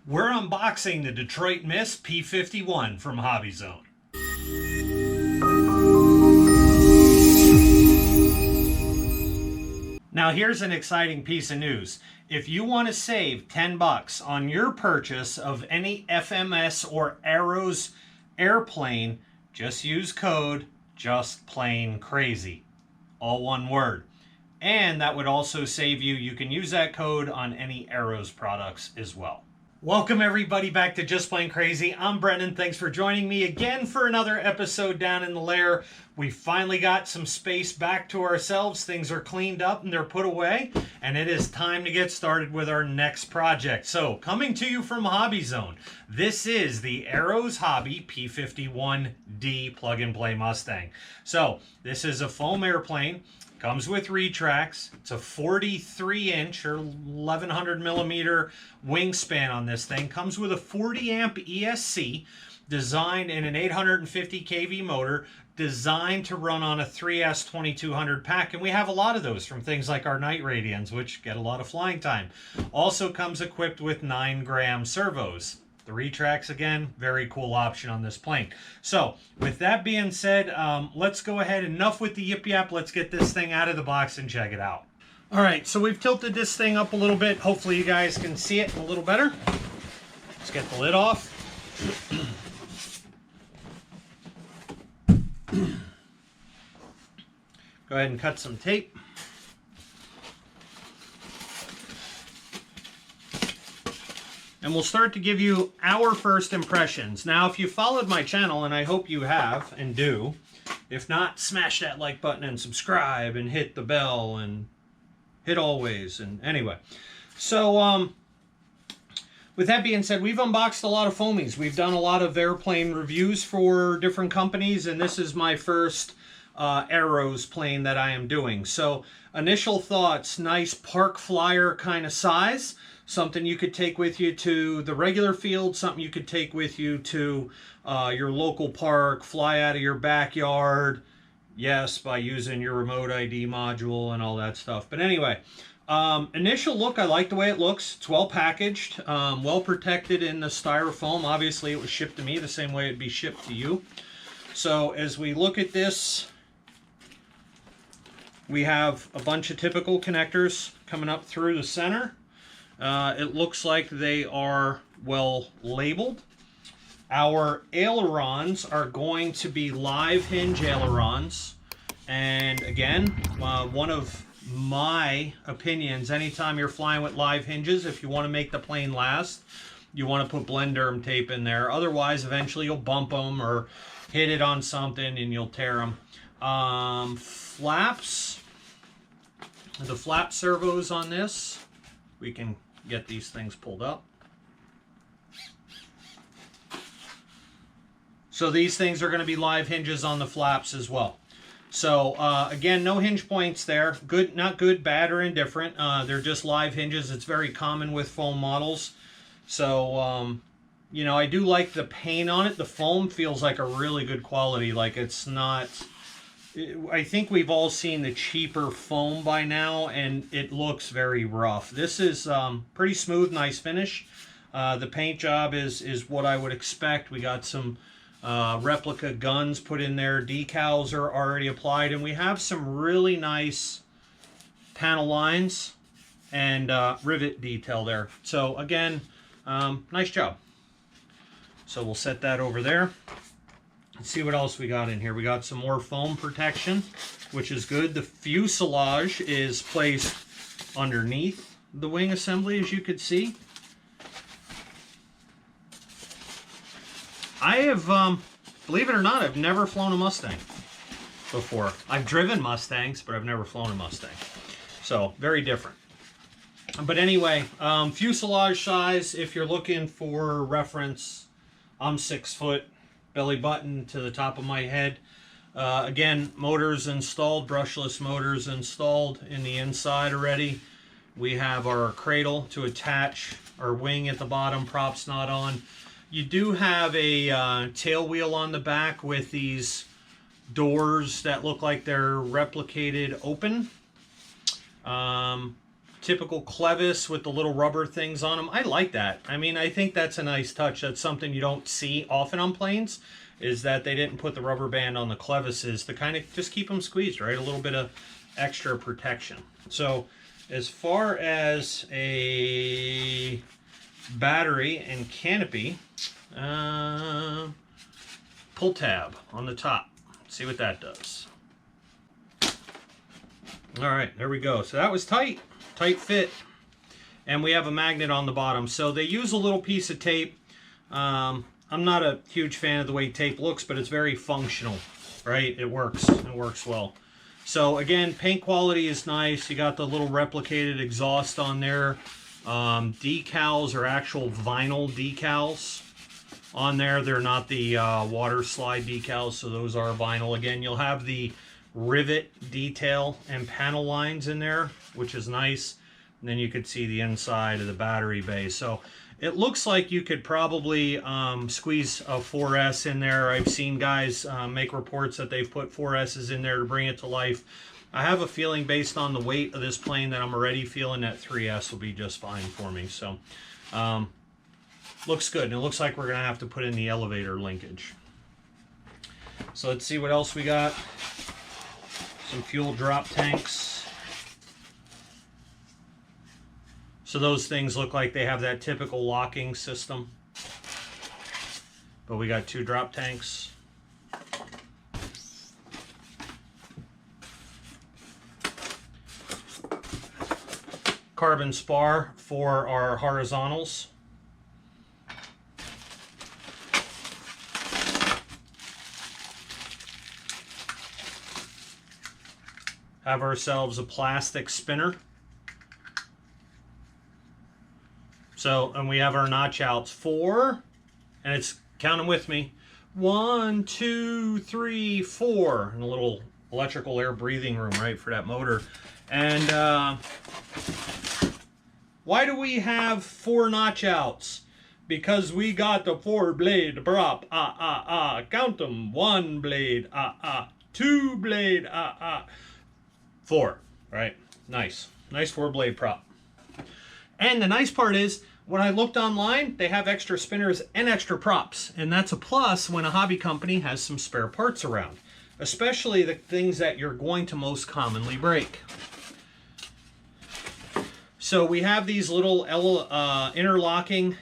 We're unboxing the Detroit Mist P51 from HobbyZone. Now here's an exciting piece of news. If you want to save 10 bucks on your purchase of any FMS or Arrows airplane, just use code JustPlainCrazy. All one word. And that would also save you. You can use that code on any Arrows products as well. Welcome everybody back to Just Plain Crazy. I'm Brendan. Thanks for joining me again for another episode down in the lair. We finally got some space back to ourselves. Things are cleaned up and they're put away. And it is time to get started with our next project. So, coming to you from HobbyZone, this is the Arrows Hobby P51D plug-and-play Mustang. So, this is a foam airplane. Comes with retracts. It's a 43-inch or 1100 millimeter wingspan on this thing. Comes with a 40 amp ESC designed in an 850 kV motor designed to run on a 3S 2200 pack. And we have a lot of those from things like our Night Radians, which get a lot of flying time. Also comes equipped with 9-gram servos. The retracts, again, very cool option on this plane. So, with that being said, let's go ahead. Enough with the yip yap. Let's get this thing out of the box and check it out. All right, so we've tilted this thing up a little bit. Hopefully you guys can see it a little better. Let's get the lid off. Go ahead and cut some tape. And we'll start to give you our first impressions. Now, if you followed my channel, and I hope you have and do, if not, smash that like button and subscribe and hit the bell and hit always. And anyway, so with that being said, we've unboxed a lot of foamies. We've done a lot of airplane reviews for different companies, and this is my first Arrows plane that I am doing. So initial thoughts, nice park flyer kind of size. Something you could take with you to the regular field, something you could take with you to your local park, fly out of your backyard, yes, by using your remote ID module and all that stuff. But anyway, initial look, I like the way it looks. It's well packaged, well protected in the styrofoam. Obviously, it was shipped to me the same way it'd be shipped to you. So as we look at this, we have a bunch of typical connectors coming up through the center. It looks like they are well labeled. Our ailerons are going to be live hinge ailerons. And again, one of my opinions, anytime you're flying with live hinges, if you want to make the plane last, you want to put Blenderm tape in there. Otherwise, eventually you'll bump them or hit it on something and you'll tear them. Flaps. The flap servos on this, we can get these things pulled up. So these things are going to be live hinges on the flaps as well. So again, no hinge points there. Good, not good, bad, or indifferent. They're just live hinges. It's very common with foam models. So, you know, I do like the paint on it. The foam feels like a really good quality. Like it's not... I think we've all seen the cheaper foam by now, and it looks very rough. This is pretty smooth, nice finish. The paint job is what I would expect. We got some replica guns put in there. Decals are already applied, and we have some really nice panel lines and rivet detail there. So again, nice job. So we'll set that over there. Let's see what else we got in here. We got some more foam protection, which is good. The fuselage is placed underneath the wing assembly, as you could see. I have, believe it or not, I've never flown a Mustang before. I've driven Mustangs, but I've never flown a Mustang. So, very different. But anyway, fuselage size, if you're looking for reference, I'm 6 foot. Belly button to the top of my head. Again, motors installed, brushless motors installed in the inside already. We have our cradle to attach our wing at the bottom, props not on. You do have a tail wheel on the back with these doors that look like they're replicated open. typical clevis with the little rubber things on them. I like that. I mean, I think that's a nice touch. That's something you don't see often on planes, is that they didn't put the rubber band on the clevises to kind of just keep them squeezed, right? A little bit of extra protection. So as far as a battery and canopy, pull tab on the top. See what that does. All right, there we go. So that was tight fit. And we have a magnet on the bottom. So they use a little piece of tape. I'm not a huge fan of the way tape looks, but it's very functional, right? It works well. So again, paint quality is nice. You got the little replicated exhaust on there. Decals are actual vinyl decals on there. They're not the water slide decals, so those are vinyl. Again, you'll have the rivet detail and panel lines in there, which is nice. And then you could see the inside of the battery bay. So it looks like you could probably squeeze a 4S in there. I've seen guys make reports that they've put 4S's in there to bring it to life. I have a feeling based on the weight of this plane that I'm already feeling that 3S will be just fine for me. So looks good. And it looks like we're going to have to put in the elevator linkage. So let's see what else we got. Some fuel drop tanks. So those things look like they have that typical locking system. But we got 2 drop tanks. Carbon spar for our horizontals. Have ourselves a plastic spinner. So, and we have our notch outs 4, and it's, count them with me, 1, 2, 3, 4, and a little electrical air breathing room, right, for that motor. And why do we have 4 notch outs? Because we got the 4 blade prop, count them, 1 blade, 2 blade, 4, right? Nice 4 blade prop. And the nice part is, when I looked online, they have extra spinners and extra props. And that's a plus when a hobby company has some spare parts around, especially the things that you're going to most commonly break. So we have these little interlocking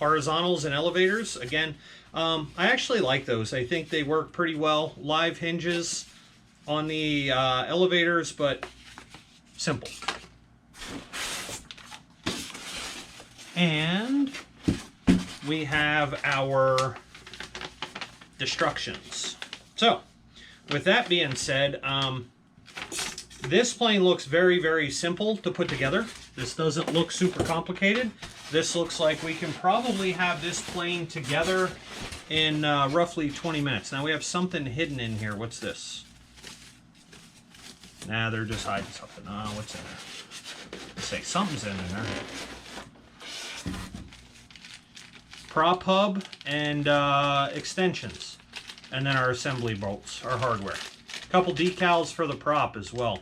horizontals and elevators. Again, I actually like those. I think they work pretty well. Live hinges on the elevators, but simple. And we have our destructions. So with that being said, this plane looks very, very simple to put together. This doesn't look super complicated. This looks like we can probably have this plane together in roughly 20 minutes. Now we have something hidden in here. What's this? Nah, they're just hiding something. Oh, what's in there? Let's say something's in there. Prop hub and extensions. And then our assembly bolts, our hardware. A couple decals for the prop as well.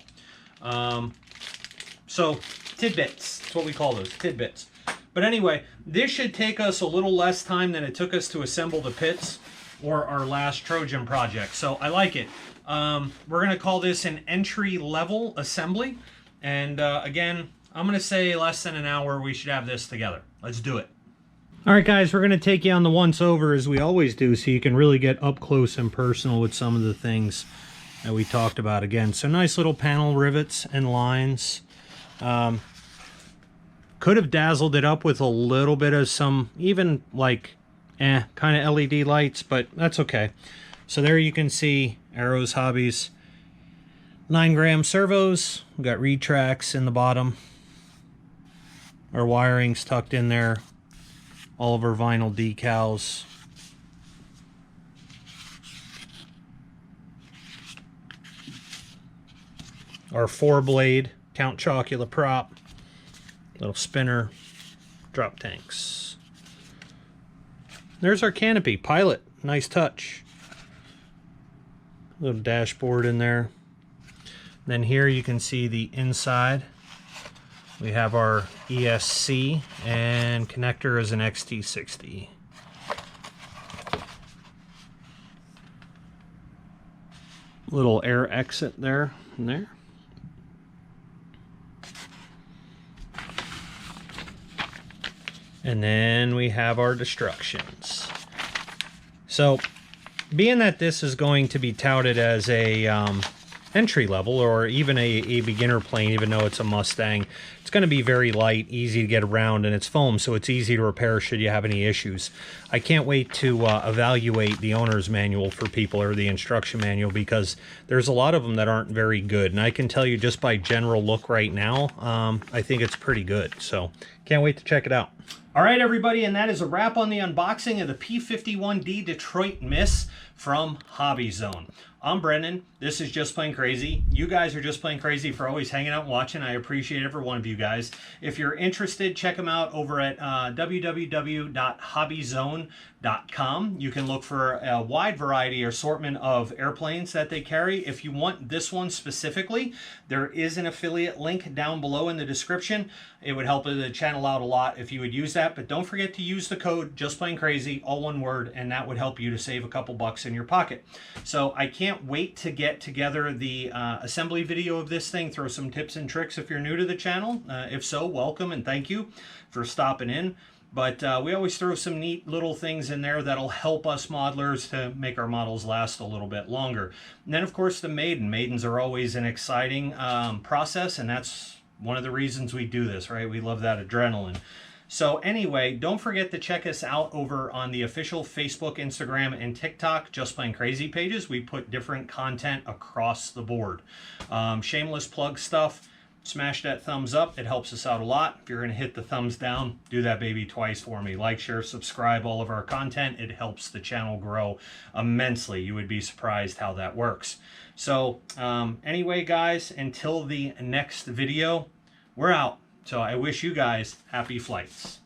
So, tidbits. That's what we call those, tidbits. But anyway, this should take us a little less time than it took us to assemble the pits or our last Trojan project. So I like it. We're going to call this an entry-level assembly. And again, I'm going to say less than an hour we should have this together. Let's do it. All right, guys, we're going to take you on the once-over as we always do so you can really get up close and personal with some of the things that we talked about again. So nice little panel rivets and lines. Could have dazzled it up with a little bit of some, even like, kind of LED lights, but that's okay. So there you can see Arrows Hobbies 9-gram servos. We've got retracts in the bottom. Our wiring's tucked in there. All of our vinyl decals. Our 4-blade Count Chocula prop. Little spinner. Drop tanks. There's our canopy. Pilot. Nice touch. Little dashboard in there. Then here you can see the inside. We have our ESC, and connector is an XT60. Little air exit there and there. And then we have our destructions. So, being that this is going to be touted as a entry level or even a beginner plane, even though it's a Mustang, it's going to be very light, easy to get around, and it's foam, so it's easy to repair should you have any issues. I can't wait to evaluate the owner's manual for people, or the instruction manual, because there's a lot of them that aren't very good, and I can tell you just by general look right now, I think it's pretty good, so can't wait to check it out. All right, everybody, and that is a wrap on the unboxing of the P51D Detroit Miss from HobbyZone. I'm Brendan. This is Just Plain Crazy. You guys are just plain crazy for always hanging out and watching. I appreciate every one of you guys. If you're interested, check them out over at www.hobbyzone.com. You can look for a wide variety or assortment of airplanes that they carry. If you want this one specifically, there is an affiliate link down below in the description. It would help the channel out a lot if you would use that, but don't forget to use the code Just Plain Crazy, all one word, and that would help you to save a couple bucks in your pocket. So I can't wait to get together the assembly video of this thing, throw some tips and tricks if you're new to the channel. If so, welcome and thank you for stopping in. But we always throw some neat little things in there that'll help us modelers to make our models last a little bit longer. And then, of course, the maiden. Maidens are always an exciting process, and that's one of the reasons we do this, right? We love that adrenaline. So anyway, don't forget to check us out over on the official Facebook, Instagram, and TikTok Just Plain Crazy pages. We put different content across the board. Shameless plug stuff. Smash that thumbs up. It helps us out a lot. If you're going to hit the thumbs down, do that baby twice for me. Like, share, subscribe, all of our content. It helps the channel grow immensely. You would be surprised how that works. So anyway, guys, until the next video, we're out. So I wish you guys happy flights.